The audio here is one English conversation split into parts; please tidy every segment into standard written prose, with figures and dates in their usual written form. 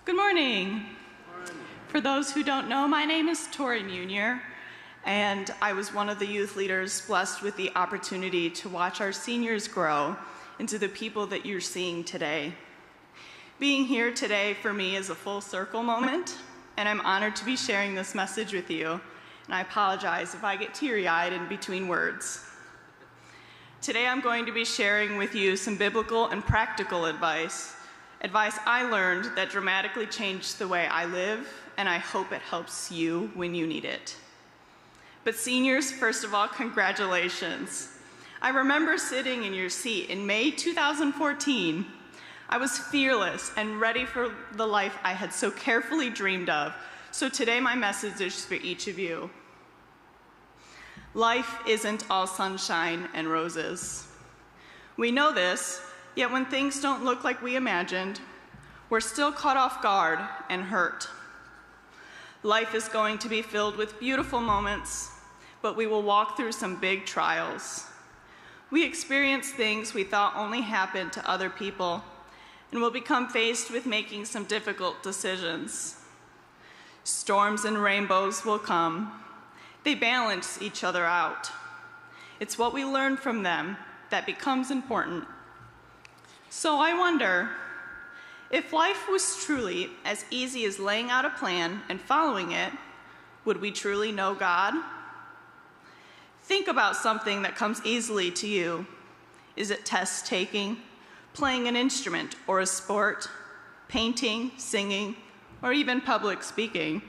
Good morning. For those who don't know, my name is Torri Meunier, and I was one of the youth leaders blessed with the opportunity to watch our seniors grow into the people that you're seeing today. Being here today for me is a full circle moment, and I'm honored to be sharing this message with you, and I apologize if I get teary-eyed in between words. Today I'm going to be sharing with you some biblical and practical advice I learned that dramatically changed the way I live, and I hope it helps you when you need it. But seniors, first of all, congratulations. I remember sitting in your seat in May 2014. I was fearless and ready for the life I had so carefully dreamed of. So today my message is for each of you. Life isn't all sunshine and roses. We know this, yet when things don't look like we imagined, we're still caught off guard and hurt. Life is going to be filled with beautiful moments, but we will walk through some big trials. We experience things we thought only happened to other people, and will become faced with making some difficult decisions. Storms and rainbows will come. They balance each other out. It's what we learn from them that becomes important. So I wonder, if life was truly as easy as laying out a plan and following it, would we truly know God? Think about something that comes easily to you. Is it test taking, playing an instrument or a sport, painting, singing, or even public speaking?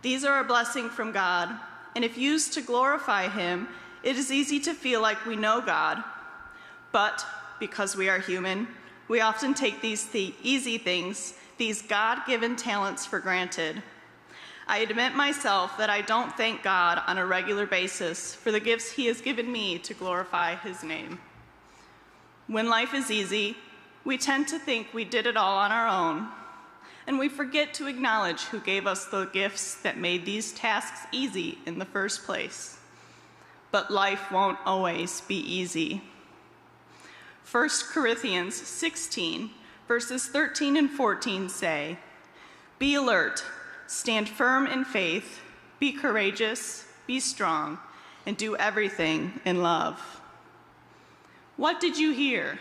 These are a blessing from God, and if used to glorify Him, it is easy to feel like we know God. But because we are human, we often take these easy things, these God-given talents, for granted. I admit myself that I don't thank God on a regular basis for the gifts He has given me to glorify His name. When life is easy, we tend to think we did it all on our own, and we forget to acknowledge who gave us the gifts that made these tasks easy in the first place. But life won't always be easy. 1 Corinthians 16, verses 13 and 14 say, "Be alert, stand firm in faith, be courageous, be strong, and do everything in love." What did you hear?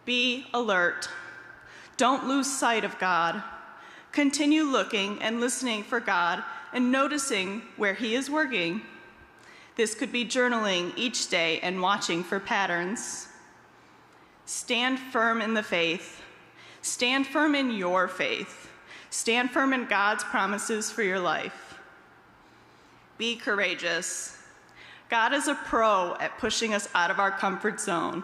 Be alert. Don't lose sight of God. Continue looking and listening for God and noticing where He is working. This could be journaling each day and watching for patterns. Stand firm in the faith. Stand firm in your faith. Stand firm in God's promises for your life. Be courageous. God is a pro at pushing us out of our comfort zone.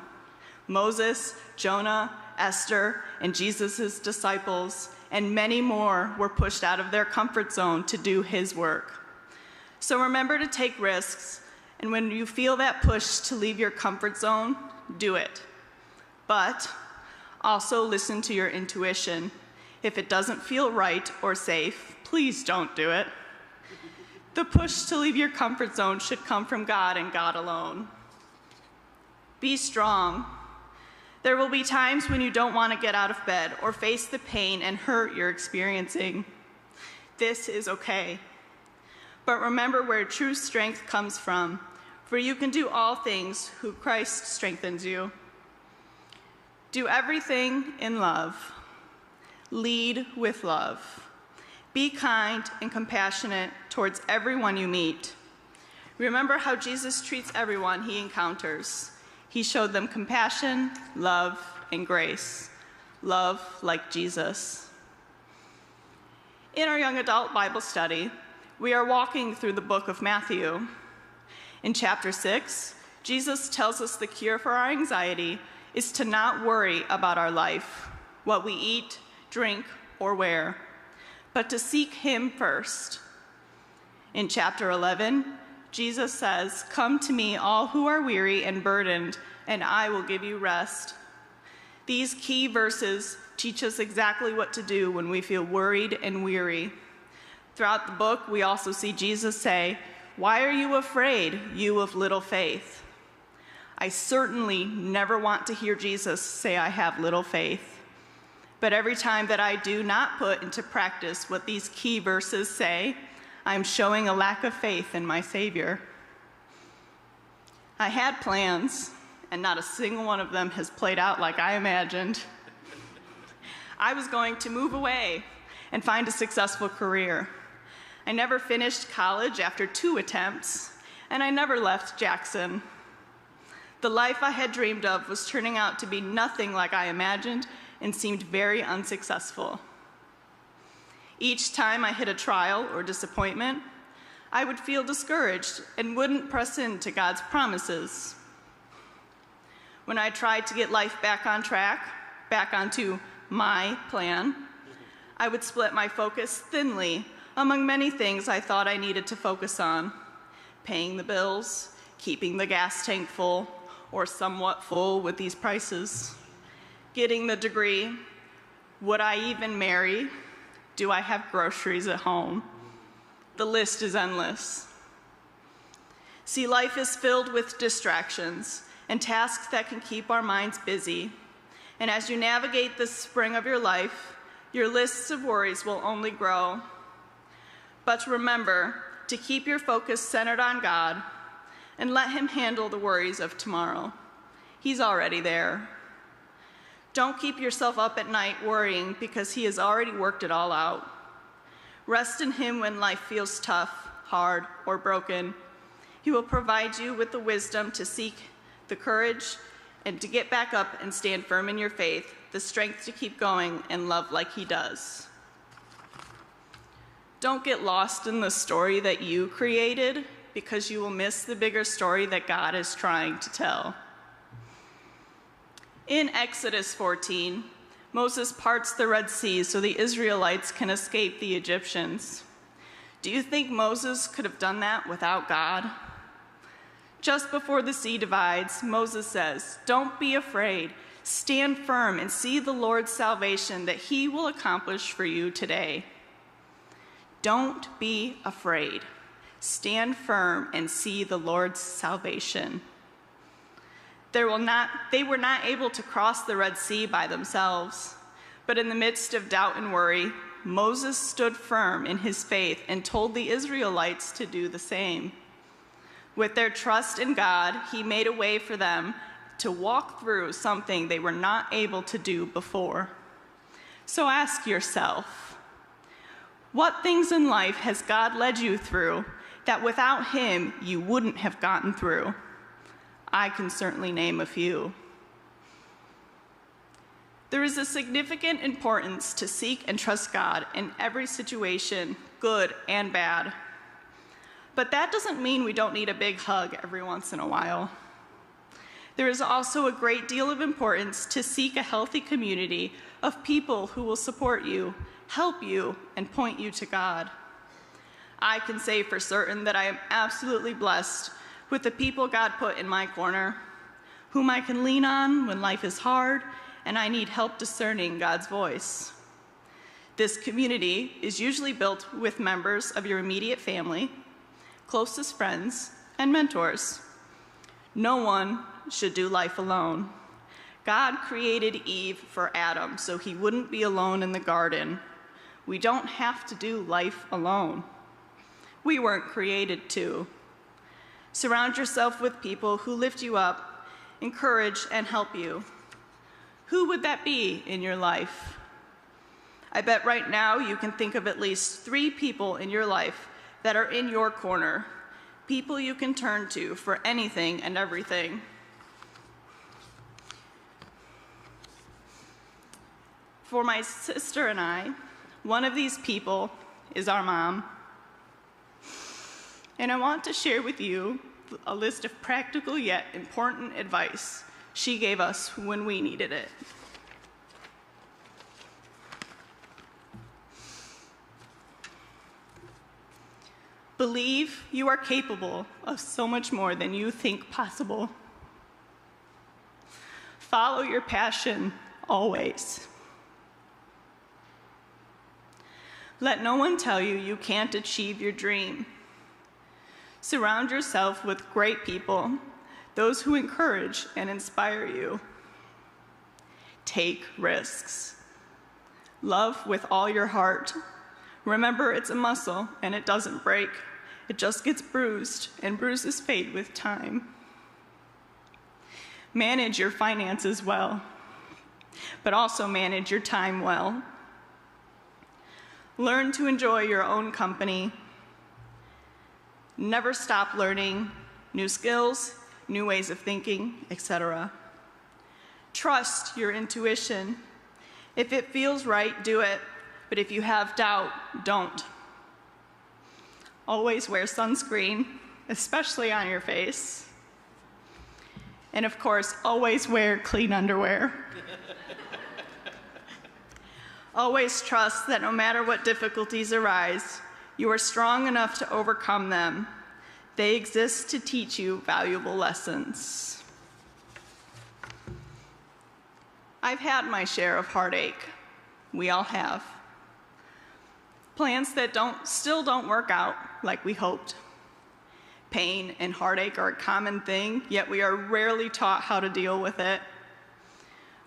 Moses, Jonah, Esther, and Jesus' disciples, and many more were pushed out of their comfort zone to do His work. So remember to take risks, and when you feel that push to leave your comfort zone, do it. But also listen to your intuition. If it doesn't feel right or safe, please don't do it. The push to leave your comfort zone should come from God and God alone. Be strong. There will be times when you don't want to get out of bed or face the pain and hurt you're experiencing. This is okay. But remember where true strength comes from, for you can do all things who Christ strengthens you. Do everything in love. Lead with love. Be kind and compassionate towards everyone you meet. Remember how Jesus treats everyone He encounters. He showed them compassion, love, and grace. Love like Jesus. In our young adult Bible study, we are walking through the book of Matthew. In chapter 6, Jesus tells us the cure for our anxiety is to not worry about our life, what we eat, drink, or wear, but to seek Him first. In chapter 11, Jesus says, "Come to me, all who are weary and burdened, and I will give you rest." These key verses teach us exactly what to do when we feel worried and weary. Throughout the book, we also see Jesus say, "Why are you afraid, you of little faith?" I certainly never want to hear Jesus say I have little faith. But every time that I do not put into practice what these key verses say, I'm showing a lack of faith in my Savior. I had plans, and not a single one of them has played out like I imagined. I was going to move away and find a successful career. I never finished college after 2 attempts, and I never left Jackson. The life I had dreamed of was turning out to be nothing like I imagined and seemed very unsuccessful. Each time I hit a trial or disappointment, I would feel discouraged and wouldn't press into God's promises. When I tried to get life back on track, back onto my plan, I would split my focus thinly among many things I thought I needed to focus on: paying the bills, keeping the gas tank full, or somewhat full with these prices, getting the degree, would I even marry, do I have groceries at home? The list is endless. See, life is filled with distractions and tasks that can keep our minds busy. And as you navigate the spring of your life, your lists of worries will only grow. But remember to keep your focus centered on God and let Him handle the worries of tomorrow. He's already there. Don't keep yourself up at night worrying because He has already worked it all out. Rest in Him when life feels tough, hard, or broken. He will provide you with the wisdom to seek the courage and to get back up and stand firm in your faith, the strength to keep going and love like He does. Don't get lost in the story that you created, because you will miss the bigger story that God is trying to tell. In Exodus 14, Moses parts the Red Sea so the Israelites can escape the Egyptians. Do you think Moses could have done that without God? Just before the sea divides, Moses says, "Don't be afraid. Stand firm and see the Lord's salvation that He will accomplish for you today." Don't be afraid. Stand firm and see the Lord's salvation. They were not able to cross the Red Sea by themselves, but in the midst of doubt and worry, Moses stood firm in his faith and told the Israelites to do the same. With their trust in God, He made a way for them to walk through something they were not able to do before. So ask yourself, what things in life has God led you through that without Him you wouldn't have gotten through? I can certainly name a few. There is a significant importance to seek and trust God in every situation, good and bad. But that doesn't mean we don't need a big hug every once in a while. There is also a great deal of importance to seek a healthy community of people who will support you, help you, and point you to God. I can say for certain that I am absolutely blessed with the people God put in my corner, whom I can lean on when life is hard and I need help discerning God's voice. This community is usually built with members of your immediate family, closest friends, and mentors. No one should do life alone. God created Eve for Adam so he wouldn't be alone in the garden. We don't have to do life alone. We weren't created to. Surround yourself with people who lift you up, encourage, and help you. Who would that be in your life? I bet right now you can think of at least 3 people in your life that are in your corner, people you can turn to for anything and everything. For my sister and I, one of these people is our mom. And I want to share with you a list of practical yet important advice she gave us when we needed it. Believe you are capable of so much more than you think possible. Follow your passion always. Let no one tell you you can't achieve your dream. Surround yourself with great people, those who encourage and inspire you. Take risks. Love with all your heart. Remember, it's a muscle, and it doesn't break. It just gets bruised, and bruises fade with time. Manage your finances well, but also manage your time well. Learn to enjoy your own company. Never stop learning new skills, new ways of thinking, etc. Trust your intuition. If it feels right, do it. But if you have doubt, don't. Always wear sunscreen, especially on your face. And of course, always wear clean underwear. Always trust that no matter what difficulties arise, you are strong enough to overcome them. They exist to teach you valuable lessons. I've had my share of heartache. We all have. Plans that still don't work out like we hoped. Pain and heartache are a common thing, yet we are rarely taught how to deal with it.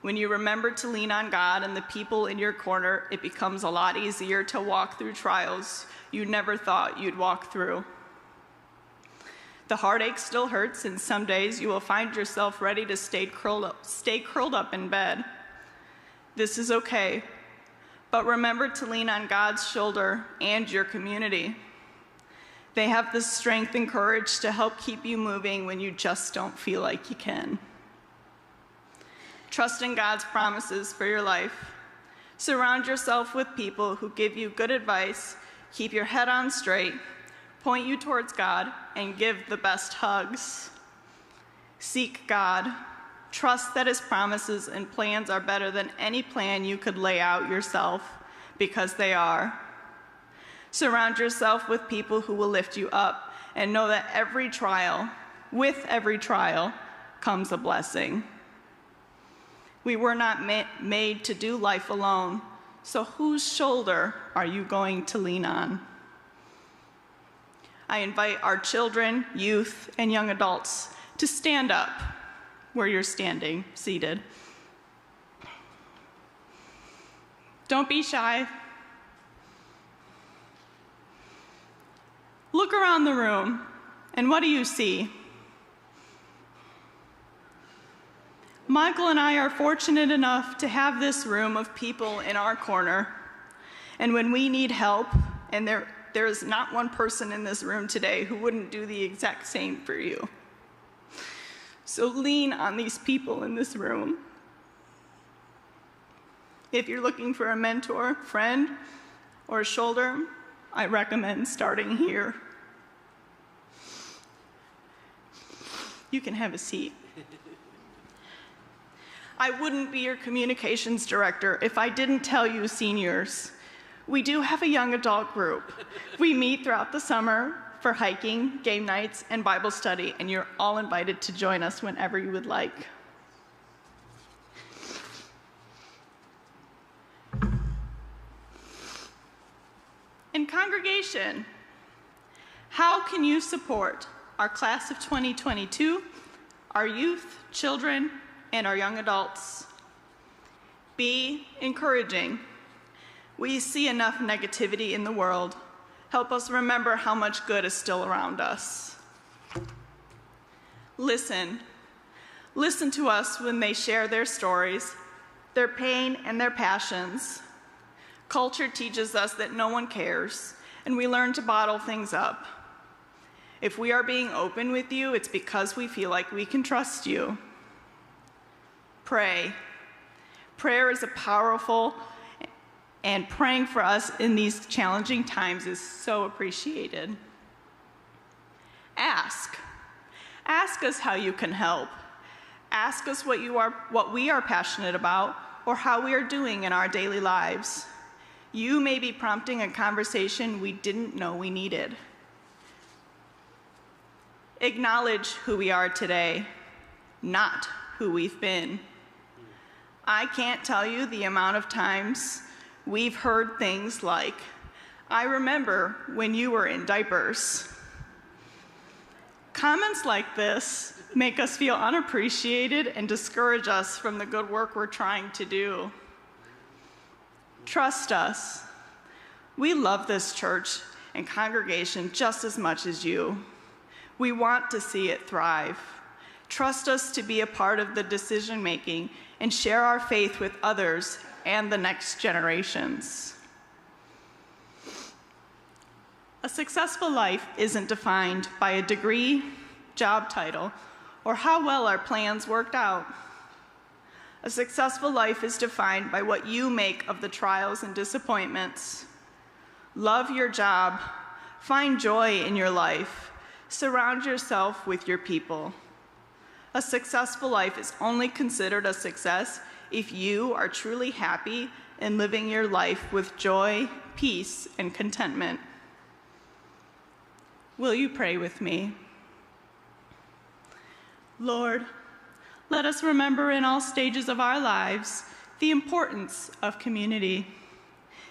When you remember to lean on God and the people in your corner, it becomes a lot easier to walk through trials you never thought you'd walk through. The heartache still hurts, and some days you will find yourself ready to stay curled up in bed. This is okay, but remember to lean on God's shoulder and your community. They have the strength and courage to help keep you moving when you just don't feel like you can. Trust in God's promises for your life. Surround yourself with people who give you good advice, keep your head on straight, point you towards God, and give the best hugs. Seek God. Trust that His promises and plans are better than any plan you could lay out yourself, because they are. Surround yourself with people who will lift you up, and know that with every trial, comes a blessing. We were not made to do life alone, so whose shoulder are you going to lean on? I invite our children, youth, and young adults to stand up where you're seated. Don't be shy. Look around the room, and what do you see? Michael and I are fortunate enough to have this room of people in our corner. And when we need help, and there is not one person in this room today who wouldn't do the exact same for you. So lean on these people in this room. If you're looking for a mentor, friend, or a shoulder, I recommend starting here. You can have a seat. I wouldn't be your communications director if I didn't tell you, seniors, we do have a young adult group. We meet throughout the summer for hiking, game nights, and Bible study, and you're all invited to join us whenever you would like. In congregation, how can you support our class of 2022, our youth, children, and our young adults? Be encouraging. We see enough negativity in the world. Help us remember how much good is still around us. Listen. Listen to us when they share their stories, their pain, and their passions. Culture teaches us that no one cares, and we learn to bottle things up. If we are being open with you, it's because we feel like we can trust you. Pray. Prayer is powerful, and praying for us in these challenging times is so appreciated. Ask. Ask us how you can help. Ask us what we are passionate about, or how we are doing in our daily lives. You may be prompting a conversation we didn't know we needed. Acknowledge who we are today, not who we've been. I can't tell you the amount of times we've heard things like, "I remember when you were in diapers." Comments like this make us feel unappreciated and discourage us from the good work we're trying to do. Trust us. We love this church and congregation just as much as you. We want to see it thrive. Trust us to be a part of the decision-making and share our faith with others and the next generations. A successful life isn't defined by a degree, job title, or how well our plans worked out. A successful life is defined by what you make of the trials and disappointments. Love your job, find joy in your life, surround yourself with your people. A successful life is only considered a success if you are truly happy and living your life with joy, peace, and contentment. Will you pray with me? Lord, let us remember in all stages of our lives the importance of community,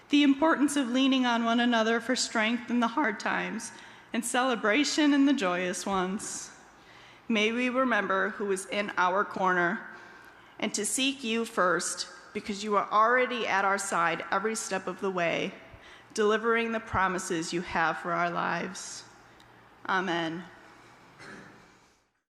the importance of leaning on one another for strength in the hard times and celebration in the joyous ones. May we remember who is in our corner and to seek you first, because you are already at our side every step of the way, delivering the promises you have for our lives. Amen.